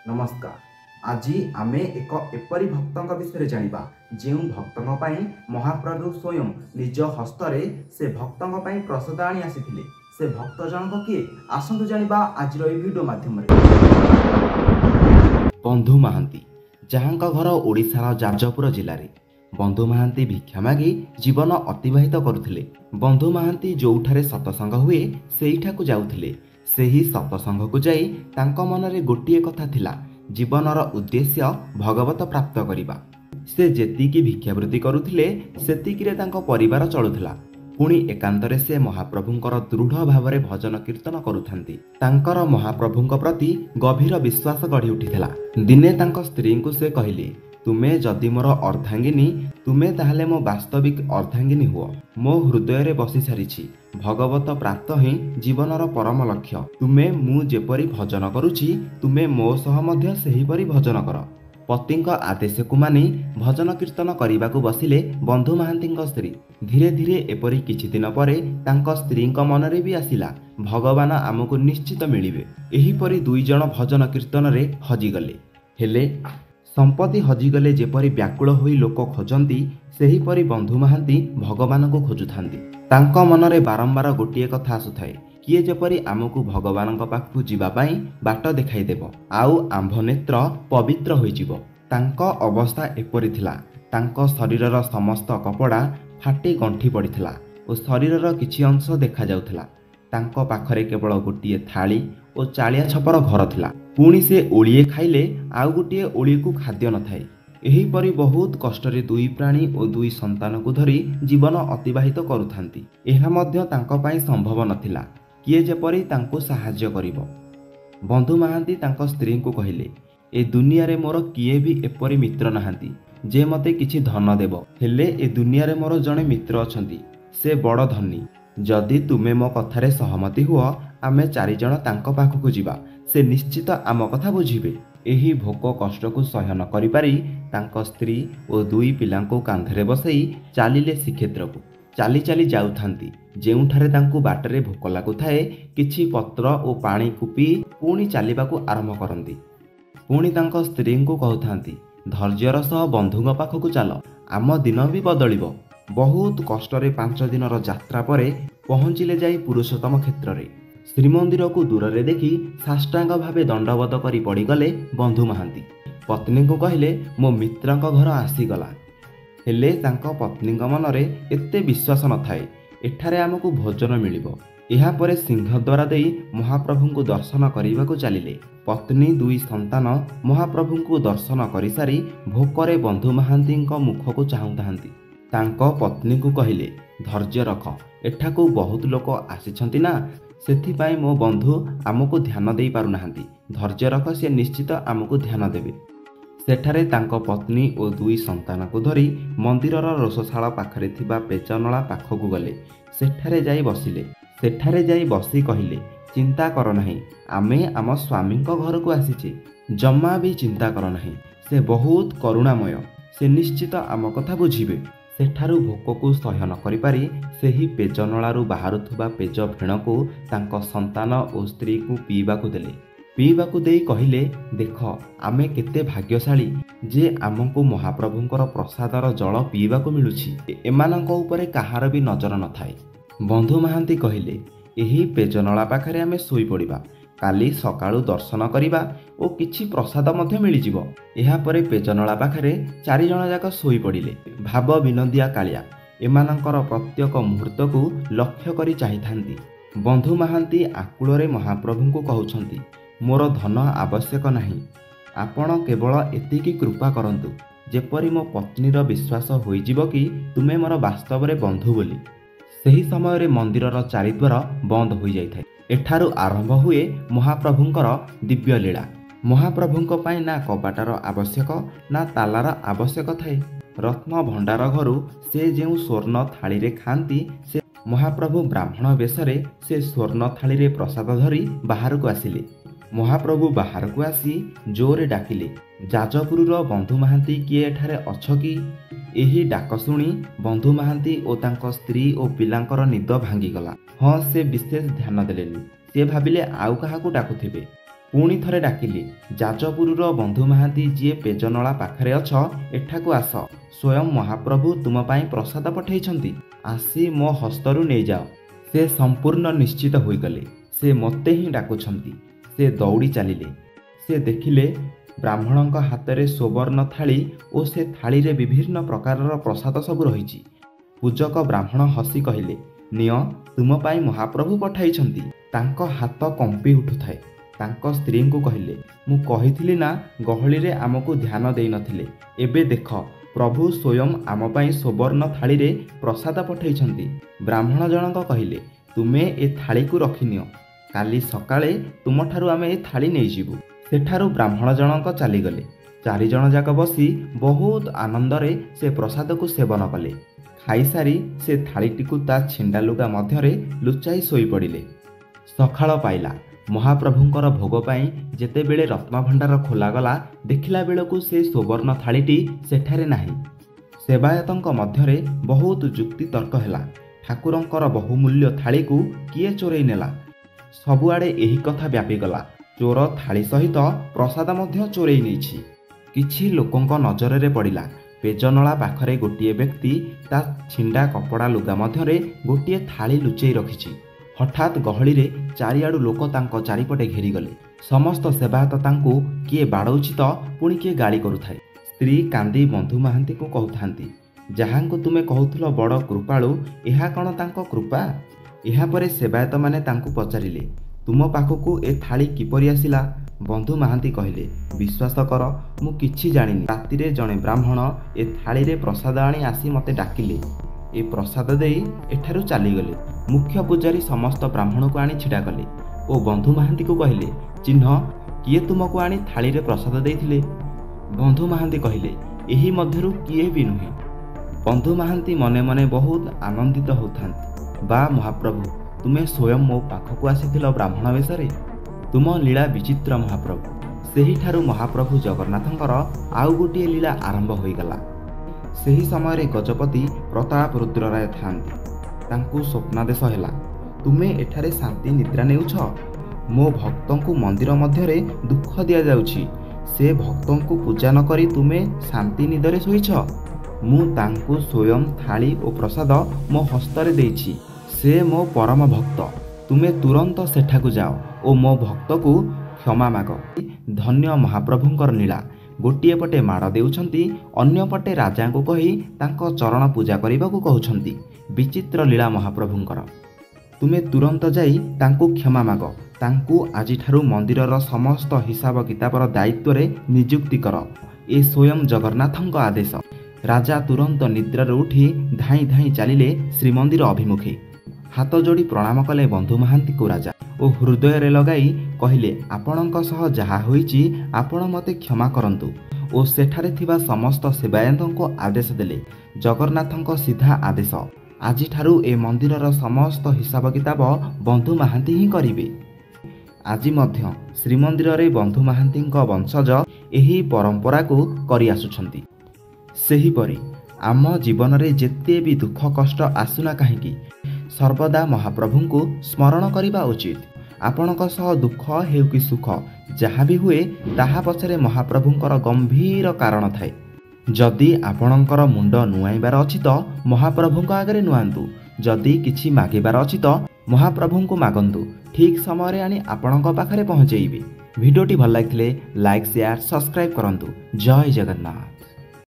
नमस्कार। आज आमे एक एपरी भक्तों विषय जानिबा जो भक्तों पाई महाप्रभु स्वयं निज हस्तरे से भक्तों पाई प्रसाद आनी आसीथिले। से भक्त जनक किए आसंतु जानिबा आज वीडियो माध्यम बंधु महांती जहाँक घर ओडिशार जाजपुर जिले में बंधु महांती भिक्षा मागी जीवन अतिबाहित करुथिले। बंधु महांती जोठारे सतसंग हुए सेठाकु जाउथिले। सेही सतसंग को जाई तांको मनरे गोटिए कथा थिला, जीवनर उद्देश्य भगवत प्राप्त करिबा। से जेतिकी भिक्षावृत्ति करुथिले सेतिकिरे तांको परिवार चलुथिला। पुणी एकांतरे से महाप्रभुंकर दृढ़ भावरे भजन कीर्तन करुथांती। तांकर महाप्रभुंक प्रति गभीर विश्वास गढ़ी उठिथिला। दिने तांको स्त्री को से कहिले, तुमे जदि मोर अर्धांगिनी तुमे ताहले मो वास्तविक अर्धांगिनी हुओ। मो हृदय रे बसी सारिछि भगवत प्राप्त ही जीवनर परम लक्ष्य। तुमे मु जेपरी भजन करुछि तुमे मो सह मध्य सेहीपरि भजन कर। पतिंक आदेश को मानि भजन कीर्तन करने बसिले बंधु महांती स्त्री। धीरे धीरे एपरी किछि दिन परे तांको स्त्रीक मनरे भी आसिला, भगवान आमको निश्चित मिलिबे। एहीपरि दुई जण भजन कीर्तन रे हजिगले। हेले संपत्ति हजिगले जेपरी व्याकुल होई लोक खोजंती सेहीपरि बंधु महांती भगवान को खोजुथांती। तांको मनरे बारंबार गोटिए कथा आसुथाए, किए जेपरी आमको भगवान पाखु जीवा पाई बाट देखाई देबो आउ आंभ नेत्र पवित्र होइजिवो। तांको अवस्था एपरि थिला, तांको शरीरर समस्त कपड़ा फाटी गंठी पड़िथिला और शरीरर किछि अंश देखा जाउथिला। तांको पाखरे केवल गोटिए थाली और चालिया छपर घर थिला। पुणी से ओळिए खाइले आउ गोटिए ओळी को खाद्य न थाए। एहीपरि बहुत कष्टरे दुई प्राणी और दुई संतान को धरी जीवन अतिबाहित करुथांती। एहा मध्य तांको पाई संभव नथिला, किए जेपरि तांको सहाय्य करिवो। बंधु महांती तांको स्त्री को कहिले, ए दुनिया रे मोर किए भी एपरि मित्र नाहांती जे मते किछि धन देबो। हेले ए दुनिया रे मोर जणे मित्र अछंती, से बड़ धनी। जदि तुमे मो कथारे सहमति हुओ आमे चारि जण तांको पाखकु जिबा, से निश्चित आम कथा बुझिबे। एही भोक कष्ट को सहन करि पारि तांको स्त्री और दुई पिलांको कांधरे बसई चालिले श्रीक्षेत्र को। चाली चाली जाउथांती। जेउठारे तांको बाटरे भोक लागुथाए किछि पत्र और पानी कुपी पुणी चालिबाकू आरंभ करंती। पुणी तांको स्त्री को कहउथांती, धैर्यर सह बंधुଙ୍କ पाखकु चाल, आम दिन भी बदलिबो। बहुत कष्टरे 5 दिनर यात्रा परे पहुंचिले जाई पुरुषोत्तम क्षेत्र रे। श्रीमंदिर को दूर रे देखी साष्टांग भावे दंडवत करी पड़ीगले बंधु महांती। पत्नी को कहले, मो मित्रंक घर आसीगला। हेले तांको पत्नींक मनरे एते विश्वास न थाए एठारे आमको भोजन मिलिबो। एहा परे सिंहद्वार देई महाप्रभुंको दर्शन करिबाकू चलिले। पत्नी दुई संतान महाप्रभुंको दर्शन करि सारी भोकरे बंधु महांतींक मुखको चाहुंतांती। तांको पत्नी को कहिले, धैर्य रख, एठाकू बहुत लोक आसिछंती ना, सेथिपाई मो बंधु आमको ध्यान देई पारुनाहांती। धैर्य रख, से निश्चित आमको ध्यान देबे। सेठारे तांको पत्नी और दुई संतान को धरी मंदिरर रोषशाला पाखरे थिबा पेचनला पाखकू गले। सेठारे जाई बसी कहिले, चिंता कर नाही, आमे आम स्वामींक घर को आसीचे। जम्मा भी चिंता कर नाही, से बहुत करुणामय, से निश्चित आम कथा बुझिबे। सेठारु भोक को सह्य न करि पारि सेही पेजनलारु बाहारुथुबा पेज फेण को तांको संतान और स्त्री को पीबाकू देले। पीबाकू देई कहिले, देख आमे केते भाग्यशाली जे आमको महाप्रभुंकर प्रसादर जल पीबाकू मिलुछि। एमानंक उपरे कहार भी नजर न थाए। बंधु महांती कहिले, एही पेजनला पाखरे आमे सोई पड़िबा, काली सकाळु दर्शन करिबा ओ किछि प्रसाद मध्य मिलिजिवो। एहा परे पेजनला पाखरे 4 जण जाक सोई पड़िले। भाव विनोदिया कालिया एमानंकर प्रत्येक मुहूर्त को लक्ष्य करी चाहिथांती। बंधु महांती आकुଳରେ महाप्रभुंको कहउछंती, मोर धन आवश्यक नाही, आपण केवल एतिकी कृपा करंतु जेपरि मो पत्नीर विश्वास होइजिवो कि तुमे मोर वास्तव रे बंधु बोली। सेही समय मंदिरर चारिद्वार बंद हो जाए। एठारु आरंभ हुए महाप्रभुंकर दिव्य लीला। महाप्रभुंक पाई ना कबाटार आवश्यक ना तालार आवश्यक थाए। रत्न भंडार घरु से जेउ स्वर्ण थाली रे खांती से महाप्रभु ब्राह्मण बेशरे से स्वर्ण थाली रे प्रसाद धरी बाहर को आसिले। महाप्रभु बाहर को आसी जोरे डाकिले, जाजपुरर बंधु महांती किए एठारे अछ कि? एही डाक शुणी बंधु महांती और तांको स्त्री और पिलांकर निद भांगीगला। हाँ, से विशेष ध्यान देलेनी। से भाबिले आउ काहाकू डाकुथिबे। ପୁଣି ଥରେ ଡାକିଲେ, ଯାଜପୁରର ବନ୍ଧୁ ମହାନ୍ତି ଯିଏ ପେଜନଳା ପାଖରେ ଅଛ, ଏଠାକୁ ଆସ। ସ୍ୱୟଂ ମହାପ୍ରଭୁ ତୁମ ପାଇଁ ପ୍ରସାଦ ପଠାଇଛନ୍ତି, ଆସି ମୋ ହସ୍ତରୁ ନେଇଯାଅ। ସେ ସମ୍ପୂର୍ଣ୍ଣ ନିଶ୍ଚିତ ହୋଇଗଲେ ସେ ମୋତେ ହିଁ ଡାକୁଛନ୍ତି। ସେ ଦୌଡ଼ି ଚାଲିଲେ। ସେ ଦେଖିଲେ ବ୍ରାହ୍ମଣଙ୍କ ହାତରେ ସୁବର୍ଣ୍ଣ ଥାଳି ଓ ସେ ଥାଳିରେ ବିଭିନ୍ନ ପ୍ରକାରର ପ୍ରସାଦ ସବୁ ରହିଛି। ପୂଜକ ବ୍ରାହ୍ମଣ ହସି କହିଲେ, ନିଅ, ତୁମ ପାଇଁ ମହାପ୍ରଭୁ ପଠାଇଛନ୍ତି। ତାଙ୍କ ହାତ କମ୍ପି ଉଠୁଥାଏ। ତାଙ୍କ ସ୍ତ୍ରୀଙ୍କୁ କହିଲେ, ମୁଁ କହିଥିଲି ନା ଗହଳିରେ ଆମକୁ ଧ୍ୟାନ ଦେଇନଥିଲେ। ଏବେ ଦେଖ, ପ୍ରଭୁ ସ୍ୱୟଂ ଆମ ପାଇଁ ସୁବର୍ଣ୍ଣ ଥାଳିରେ ପ୍ରସାଦ ପଠାଇଛନ୍ତି। ବ୍ରାହ୍ମଣ ଜଣକ କହିଲେ, ତୁମେ ଏ ଥାଳିକୁ ରଖିନିଅ, କାଲି ସକାଳେ ତୁମଠାରୁ ଆମେ ଏ ଥାଳି ନେଇଯିବୁ। ସେଠାରୁ ବ୍ରାହ୍ମଣ ଜଣକ ଚାଲିଗଲେ। 4 ଜଣ ଯାକ ବସି ବହୁତ ଆନନ୍ଦରେ ସେ ପ୍ରସାଦକୁ ସେବନ କଲେ। ଖାଇସାରି ସେ ଥାଳିଟିକୁ ତା ଛିଣ୍ଡା ଲୁଗା ମଧ୍ୟରେ ଲୁଚାଇ ଶୋଇପଡ଼ିଲେ। ସକାଳ ପାଇଲା। ମହାପ୍ରଭୁଙ୍କର ଭୋଗ ପାଇଁ ଯେତେବେଳେ ରତ୍ନଭଣ୍ଡାର ଖୋଲାଗଲା, ଦେଖିଲା ବେଳକୁ ସେ ସୁବର୍ଣ୍ଣ ଥାଳିଟି ସେଠାରେ ନାହିଁ। ସେବାୟତଙ୍କ ମଧ୍ୟରେ ବହୁତ ଯୁକ୍ତି ତର୍କ ହେଲା। ଠାକୁରଙ୍କର ବହୁମୂଲ୍ୟ ଥାଳିକୁ କିଏ ଚୋରେଇ ନେଲା? ସବୁଆଡ଼େ ଏହି କଥା ବ୍ୟାପିଗଲା। ଚୋର ଥାଳି ସହିତ ପ୍ରସାଦ ମଧ୍ୟ ଚୋରେଇ ନେଇଛି। କିଛି ଲୋକଙ୍କ ନଜରରେ ପଡ଼ିଲା, ପେଜନଳା ପାଖରେ ଗୋଟିଏ ବ୍ୟକ୍ତି ତା ଛିଣ୍ଡା କପଡ଼ା ଲୁଗା ମଧ୍ୟରେ ଗୋଟିଏ ଥାଳି ଲୁଚେଇ ରଖିଛି। ହଠାତ୍ ଗହଳିରେ ଚାରିଆଡ଼ୁ ଲୋକ ତାଙ୍କ ଚାରିପଟେ ଘେରିଗଲେ। ସମସ୍ତ ସେବାୟତ ତାଙ୍କୁ କିଏ ବାଡ଼ଉଛି ତ ପୁଣି କିଏ ଗାଳି କରୁଥାଏ। ସ୍ତ୍ରୀ କାନ୍ଦି ବନ୍ଧୁ ମହାନ୍ତିଙ୍କୁ କହୁଥାନ୍ତି, ଯାହାଙ୍କୁ ତୁମେ କହୁଥିଲ ବଡ଼ କୃପାଳୁ, ଏହା କ'ଣ ତାଙ୍କ କୃପା? ଏହାପରେ ସେବାୟତମାନେ ତାଙ୍କୁ ପଚାରିଲେ, ତୁମ ପାଖକୁ ଏ ଥାଳି କିପରି ଆସିଲା? ବନ୍ଧୁ ମହାନ୍ତି କହିଲେ, ବିଶ୍ୱାସ କର, ମୁଁ କିଛି ଜାଣିନି। ରାତିରେ ଜଣେ ବ୍ରାହ୍ମଣ ଏ ଥାଳିରେ ପ୍ରସାଦ ଆଣି ଆସି ମୋତେ ଡାକିଲେ। ଏ ପ୍ରସାଦ ଦେଇ ଏଠାରୁ ଚାଲିଗଲେ। ମୁଖ୍ୟ ପୂଜାରୀ ସମସ୍ତ ବ୍ରାହ୍ମଣକୁ ଆଣି ଛିଡ଼ା କଲେ ଓ ବନ୍ଧୁ ମହାନ୍ତିକୁ କହିଲେ, ଚିହ୍ନ, କିଏ ତୁମକୁ ଆଣି ଥାଳିରେ ପ୍ରସାଦ ଦେଇଥିଲେ? ବନ୍ଧୁ ମହାନ୍ତି କହିଲେ, ଏହି ମଧ୍ୟରୁ କିଏ ବି ନୁହେଁ। ବନ୍ଧୁ ମହାନ୍ତି ମନେ ମନେ ବହୁତ ଆନନ୍ଦିତ ହେଉଥାନ୍ତି। ବା ମହାପ୍ରଭୁ, ତୁମେ ସ୍ୱୟଂ ମୋ ପାଖକୁ ଆସିଥିଲ ବ୍ରାହ୍ମଣ ବେଶରେ। ତୁମ ଲୀଳା ବିଚିତ୍ର ମହାପ୍ରଭୁ। ସେହିଠାରୁ ମହାପ୍ରଭୁ ଜଗନ୍ନାଥଙ୍କର ଆଉ ଗୋଟିଏ ଲୀଳା ଆରମ୍ଭ ହୋଇଗଲା। ସେହି ସମୟରେ ଗଜପତି ପ୍ରତାପ ରୁଦ୍ର ରାୟ ଥାଆନ୍ତି। ତାଙ୍କୁ ସ୍ୱପ୍ନାଦେଶ ହେଲା, ତୁମେ ଏଠାରେ ଶାନ୍ତି ନିଦ୍ରା ନେଉଛ। ମୋ ଭକ୍ତଙ୍କୁ ମନ୍ଦିର ମଧ୍ୟରେ ଦୁଃଖ ଦିଆଯାଉଛି। ସେ ଭକ୍ତଙ୍କୁ ପୂଜା ନ କରି ତୁମେ ଶାନ୍ତି ନିଦରେ ଶୋଇଛ। ମୁଁ ତାଙ୍କୁ ସ୍ୱୟଂ ଥାଳି ଓ ପ୍ରସାଦ ମୋ ହସ୍ତରେ ଦେଇଛି। ସେ ମୋ ପରମ ଭକ୍ତ। ତୁମେ ତୁରନ୍ତ ସେଠାକୁ ଯାଅ ଓ ମୋ ଭକ୍ତକୁ କ୍ଷମା ମାଗ। ଧନ୍ୟ ମହାପ୍ରଭୁଙ୍କର ଲୀଳା। ଗୋଟିଏ ପଟେ ମାଡ଼ ଦେଉଛନ୍ତି, ଅନ୍ୟପଟେ ରାଜାଙ୍କୁ କହି ତାଙ୍କ ଚରଣ ପୂଜା କରିବାକୁ କହୁଛନ୍ତି। ବିଚିତ୍ର ଲୀଳା ମହାପ୍ରଭୁଙ୍କର। ତୁମେ ତୁରନ୍ତ ଯାଇ ତାଙ୍କୁ କ୍ଷମା ମାଗ। ତାଙ୍କୁ ଆଜିଠାରୁ ମନ୍ଦିରର ସମସ୍ତ ହିସାବ କିତାବର ଦାୟିତ୍ୱରେ ନିଯୁକ୍ତି କର। ଏ ସ୍ୱୟଂ ଜଗନ୍ନାଥଙ୍କ ଆଦେଶ। ରାଜା ତୁରନ୍ତ ନିଦ୍ରାରୁ ଉଠି ଧାଇଁ ଧାଇଁ ଚାଲିଲେ ଶ୍ରୀମନ୍ଦିର ଅଭିମୁଖେ। ହାତ ଯୋଡ଼ି ପ୍ରଣାମ କଲେ ବନ୍ଧୁ ମହାନ୍ତିଙ୍କୁ ରାଜା ଓ ହୃଦୟରେ ଲଗାଇ କହିଲେ, ଆପଣଙ୍କ ସହ ଯାହା ହୋଇଛି ଆପଣ ମୋତେ କ୍ଷମା କରନ୍ତୁ। ଓ ସେଠାରେ ଥିବା ସମସ୍ତ ସେବାୟତଙ୍କୁ ଆଦେଶ ଦେଲେ, ଜଗନ୍ନାଥଙ୍କ ସିଧା ଆଦେଶ, ଆଜିଠାରୁ ଏ ମନ୍ଦିରର ସମସ୍ତ ହିସାବ କିତାବ ବନ୍ଧୁ ମହାନ୍ତି ହିଁ କରିବେ। ଆଜି ମଧ୍ୟ ଶ୍ରୀମନ୍ଦିରରେ ବନ୍ଧୁ ମହାନ୍ତିଙ୍କ ବଂଶଜ ଏହି ପରମ୍ପରାକୁ କରି ଆସୁଛନ୍ତି। ସେହିପରି ଆମ ଜୀବନରେ ଯେତେ ବି ଦୁଃଖ କଷ୍ଟ ଆସୁନା କାହିଁକି, ସର୍ବଦା ମହାପ୍ରଭୁଙ୍କୁ ସ୍ମରଣ କରିବା ଉଚିତ। ଆପଣଙ୍କ ସହ ଦୁଃଖ ହେଉ କି ସୁଖ ଯାହା ବି ହୁଏ, ତାହା ପଛରେ ମହାପ୍ରଭୁଙ୍କର ଗମ୍ଭୀର କାରଣ ଥାଏ। ଯଦି ଆପଣଙ୍କର ମୁଣ୍ଡ ନୁଆଇବାର ଅଛି ତ ମହାପ୍ରଭୁଙ୍କ ଆଗରେ ନୁଆନ୍ତୁ। ଯଦି କିଛି ମାଗିବାର ଅଛି ତ ମହାପ୍ରଭୁଙ୍କୁ ମାଗନ୍ତୁ। ଠିକ୍ ସମୟରେ ଆଣି ଆପଣଙ୍କ ପାଖରେ ପହଞ୍ଚେଇବେ। ଭିଡ଼ିଓଟି ଭଲ ଲାଗିଥିଲେ ଲାଇକ୍, ସେୟାର, ସବସ୍କ୍ରାଇବ୍ କରନ୍ତୁ। ଜୟ ଜଗନ୍ନାଥ।